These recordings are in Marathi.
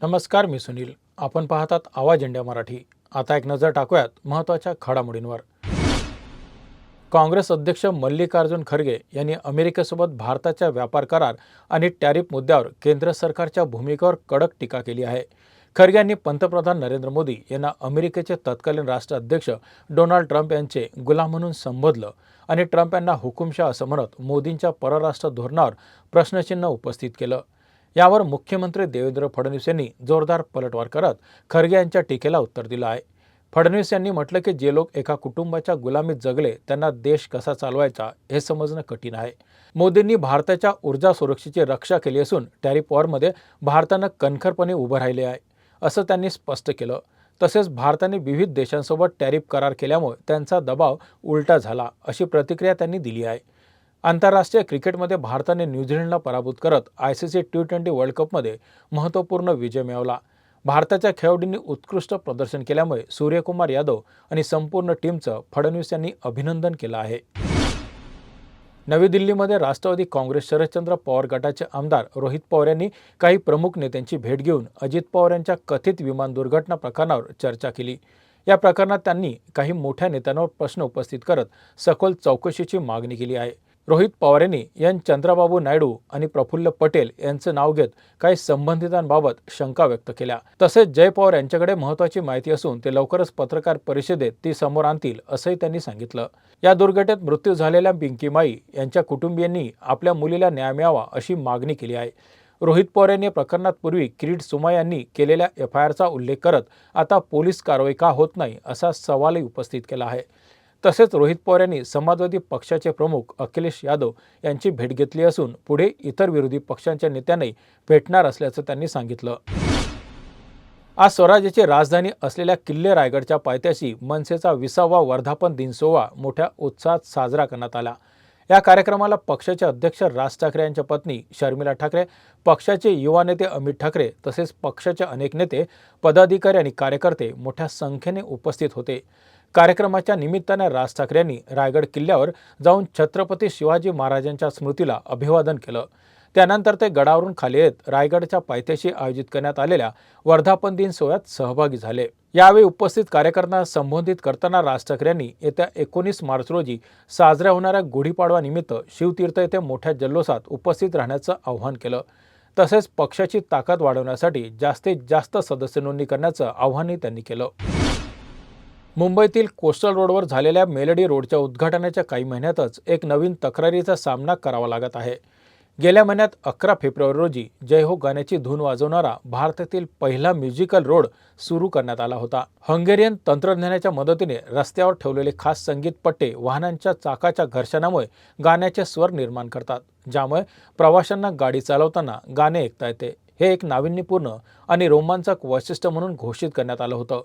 नमस्कार, मी सुनील. आपण पाहतात आवाज इंडिया मराठी. आता एक नजर टाकूयात महत्त्वाच्या घडामोडींवर. काँग्रेस अध्यक्ष मल्लिकार्जुन खरगे यांनी अमेरिकेसोबत भारताच्या व्यापार करार आणि टॅरिफ मुद्द्यावर केंद्र सरकारच्या भूमिकेवर कडक टीका केली आहे. खरगे यांनी पंतप्रधान नरेंद्र मोदी यांना अमेरिकेचे तत्कालीन राष्ट्राध्यक्ष डोनाल्ड ट्रम्प यांचे गुलाम म्हणून संबोधलं आणि ट्रम्प यांना हुकुमशाह असं म्हणत मोदींच्या परराष्ट्र धोरणावर प्रश्नचिन्ह उपस्थित केलं. यावर मुख्यमंत्री देवेंद्र फडणवीस यांनी जोरदार पलटवार करत खरगे यांच्या टीकेला उत्तर दिलं आहे. फडणवीस यांनी म्हटलं की जे लोक एका कुटुंबाच्या गुलामीत जगले त्यांना देश कसा चालवायचा हे समजणं कठीण आहे. मोदींनी भारताच्या ऊर्जा सुरक्षेची रक्षा केली असून टॅरिफ वॉरमध्ये भारतानं कणखरपणे उभं राहिले आहे असं त्यांनी स्पष्ट केलं. तसेच भारताने विविध देशांसोबत टॅरिफ करार केल्यामुळे त्यांचा दबाव उलटा झाला अशी प्रतिक्रिया त्यांनी दिली आहे. आंतरराष्ट्रीय क्रिकेटमध्ये भारताने न्यूझीलंडला पराभूत करत ICC T20 वर्ल्ड कपमध्ये महत्त्वपूर्ण विजय मिळवला. भारताच्या खेळाडूंनी उत्कृष्ट प्रदर्शन केल्यामुळे सूर्यकुमार यादव आणि संपूर्ण टीमचं फडणवीस यांनी अभिनंदन केलं आहे. नवी दिल्लीमध्ये राष्ट्रवादी काँग्रेस शरदचंद्र पवार गटाचे आमदार रोहित पवार यांनी काही प्रमुख नेत्यांची भेट घेऊन अजित पवार यांच्या कथित विमान दुर्घटना प्रकरणावर चर्चा केली. या प्रकरणात त्यांनी काही मोठ्या नेत्यांवर प्रश्न उपस्थित करत सखोल चौकशीची मागणी केली आहे. रोहित पवार यांनी चंद्रबाबू नायडू आणि प्रफुल्ल पटेल यांचं नाव घेत काही संबंधितांबाबत शंका व्यक्त केल्या. तसेच जय पवार यांच्याकडे महत्त्वाची माहिती असून ते लवकरच पत्रकार परिषदेत ती समोर आणतील असंही त्यांनी सांगितलं. या दुर्घटनेत मृत्यू झालेल्या पिंकी माई यांच्या कुटुंबियांनी आपल्या मुलीला न्याय मिळावा अशी मागणी केली आहे. रोहित पवार यांनी प्रकरणात पूर्वी किरीट सोमय्या यांनी केलेल्या FIRचा उल्लेख करत आता पोलीस कारवाई का होत नाही असा सवालही उपस्थित केला आहे. तसेच रोहित पवार यांनी समाजवादी पक्षाचे प्रमुख अखिलेश यादव यांची भेट घेतली असून पुढे इतर विरोधी पक्षांच्या नेत्यांनाही भेटणार असल्याचं त्यांनी सांगितलं. आज स्वराज्याची राजधानी असलेल्या किल्ले रायगडच्या पायथ्याशी मनसेचा 20वा वर्धापन दिन सोहळा मोठ्या उत्साहात साजरा करण्यात आला. या कार्यक्रमाला पक्षाचे अध्यक्ष राज ठाकरे यांच्या पत्नी शर्मिला ठाकरे, पक्षाचे युवा नेते अमित ठाकरे तसेच पक्षाचे अनेक नेते, पदाधिकारी आणि कार्यकर्ते मोठ्या संख्येने उपस्थित होते. कार्यक्रमाच्या निमित्ताने राज ठाकरे यांनी रायगड किल्ल्यावर जाऊन छत्रपती शिवाजी महाराजांच्या स्मृतीला अभिवादन केलं. त्यानंतर ते गडावरून खाली येत रायगडच्या पायथ्याशी आयोजित करण्यात आलेल्या वर्धापन दिन सोहळ्यात सहभागी झाले. यावेळी उपस्थित कार्यकर्त्यांना संबोधित करताना राज ठाकरे यांनी येत्या 19 मार्च रोजी साजऱ्या होणाऱ्या गुढीपाडवानिमित्त शिवतीर्थ येथे मोठ्या जल्लोषात उपस्थित राहण्याचं आवाहन केलं. तसेच पक्षाची ताकद वाढवण्यासाठी जास्तीत जास्त सदस्य नोंदणी करण्याचं आवाहनही त्यांनी केलं. मुंबईतील कोस्टल रोडवर झालेल्या मेलडी रोडच्या उद्घाटनाच्या काही महिन्यातच एक नवीन तक्रारीचा सामना करावा लागत आहे. गेल्या महिन्यात 11 फेब्रुवारी रोजी जय हो गाण्याची धून वाजवणारा भारतातील पहिला म्युझिकल रोड सुरू करण्यात आला होता. हंगेरियन तंत्रज्ञानाच्या मदतीने रस्त्यावर ठेवलेले खास संगीत पट्टे वाहनांच्या चाकाच्या घर्षणामुळे गाण्याचे स्वर निर्माण करतात, ज्यामुळे प्रवाशांना गाडी चालवताना गाणे ऐकता येते. हे एक नाविन्यपूर्ण आणि रोमांचक वैशिष्ट्य म्हणून घोषित करण्यात आलं होतं.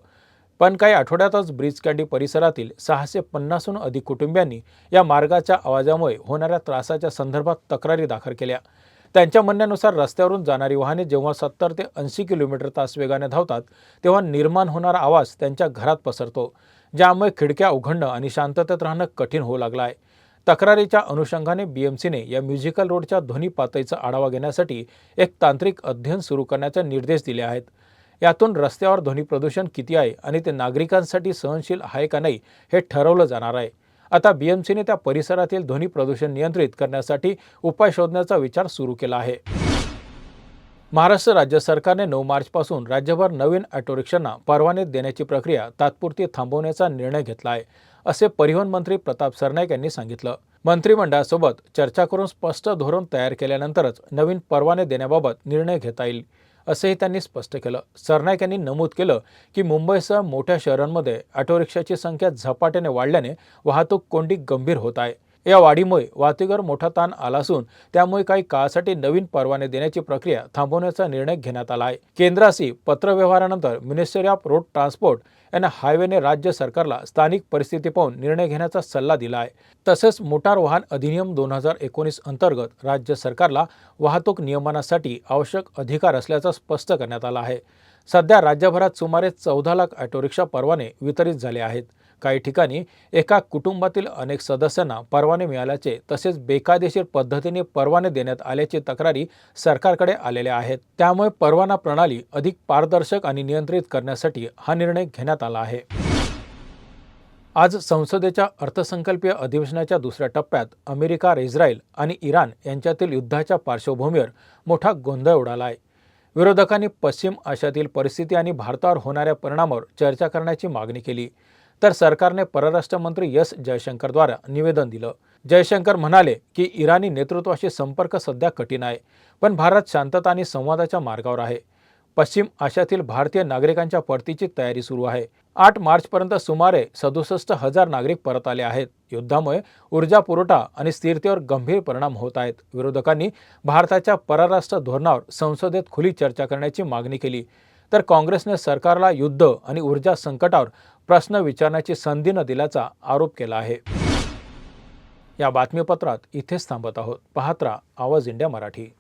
पण काही आठवड्यातच ब्रिज कँडी परिसरातील 650हून अधिक कुटुंबियांनी या मार्गाच्या आवाजामुळे होणाऱ्या त्रासाच्या संदर्भात तक्रारी दाखल केल्या. त्यांच्या म्हणण्यानुसार रस्त्यावरून जाणारी वाहने जेव्हा 70 ते 80 किलोमीटर तास वेगाने धावतात तेव्हा निर्माण होणारा आवाज त्यांच्या घरात पसरतो, ज्यामुळे खिडक्या उघडणं आणि शांततेत राहणं कठीण होऊ लागलं आहे. तक्रारीच्या अनुषंगाने BMCने या म्युझिकल रोडच्या ध्वनी पातळीचा आढावा घेण्यासाठी एक तांत्रिक अध्ययन सुरू करण्याचे निर्देश दिले आहेत. यातून रस्त्यावर ध्वनी प्रदूषण किती आहे आणि ते नागरिकांसाठी सहनशील आहे का नाही हे ठरवलं जाणार आहे. आता BMCने त्या परिसरातील ध्वनी प्रदूषण नियंत्रित करण्यासाठी उपाय शोधण्याचा विचार सुरू केला आहे. महाराष्ट्र राज्य सरकारने 9 मार्चपासून राज्यभर नवीन ऑटो रिक्षांना परवाने देण्याची प्रक्रिया तात्पुरती थांबवण्याचा निर्णय घेतला आहे, असे परिवहन मंत्री प्रताप सरनाईक यांनी सांगितलं. मंत्रिमंडळासोबत चर्चा करून स्पष्ट धोरण तयार केल्यानंतरच नवीन परवाने देण्याबाबत निर्णय घेता येईल, असेही त्यांनी स्पष्ट केलं. सरनाईक यांनी नमूद केलं की मुंबईसह मोठ्या शहरांमध्ये ऑटो रिक्षाची संख्या झपाट्याने वाढल्याने वाहतूक कोंडी गंभीर होत आहे. या वाढीमुळे वाहतुकीवर मोठा ताण आला असून त्यामुळे काही काळासाठी नवीन परवाने देण्याची प्रक्रिया थांबवण्याचा निर्णय घेण्यात आला आहे. केंद्राशी पत्रव्यवहारानंतर मिनिस्ट्री ऑफ रोड ट्रान्सपोर्ट यांना हायवेने राज्य सरकारला स्थानिक परिस्थिती पाहून निर्णय घेण्याचा सल्ला दिला आहे. तसेच मोटार वाहन अधिनियम 2019 अंतर्गत राज्य सरकारला वाहतूक नियमनासाठी आवश्यक अधिकार असल्याचं स्पष्ट करण्यात आलं आहे. सध्या राज्यभरात सुमारे 14 लाख ऑटो रिक्षा परवाने वितरित झाले आहेत. काही ठिकाणी एका कुटुंबातील अनेक सदस्यांना परवाने मिळाल्याचे तसेच बेकायदेशीर पद्धतीने परवाने देण्यात आल्याची तक्रारी सरकारकडे आलेल्या आहेत। त्यामुळे परवाना प्रणाली अधिक पारदर्शक आणि नियंत्रित करण्यासाठी हा निर्णय घेण्यात आला आहे। आज संसदेच्या अर्थसंकल्पीय अधिवेशनाच्या दुसऱ्या टप्प्यात अमेरिका, इस्रायल आणि इराण यांच्यातील युद्धाच्या पार्श्वभूमीवर मोठा गोंधळ उडाला आहे। विरोधकांनी पश्चिम आशियातील परिस्थिती आणि भारतावर होणाऱ्या परिणामावर चर्चा करण्याची मागणी केली, तर सरकारने परराष्ट्र मंत्री एस जयशंकरद्वारा निवेदन दिलं। जयशंकर म्हणाले की इराणी नेतृत्वाशी संपर्क सध्या कठीण आहे, पण भारत शांतता आणि संवादाच्या मार्गावर आहे। पश्चिम आशियातील भारतीय नागरिकांच्या परतीची तयारी सुरू आहे। 8 मार्चपर्यंत सुमारे 67,000 नागरिक परत आले आहेत। युद्धामुळे ऊर्जा पुरवठा आणि स्थिरतेवर गंभीर परिणाम होत आहेत। विरोधकांनी भारताच्या परराष्ट्र धोरणावर संसदेत खुली चर्चा करण्याची मागणी केली, तर काँग्रेसने सरकारला युद्ध आणि ऊर्जा संकटावर प्रश्न विचारण्याची संधी न दिल्याचा आरोप केला आहे। या बातमीपत्रात इथेच थांबत आहोत। पाहत रहा आवाज इंडिया मराठी।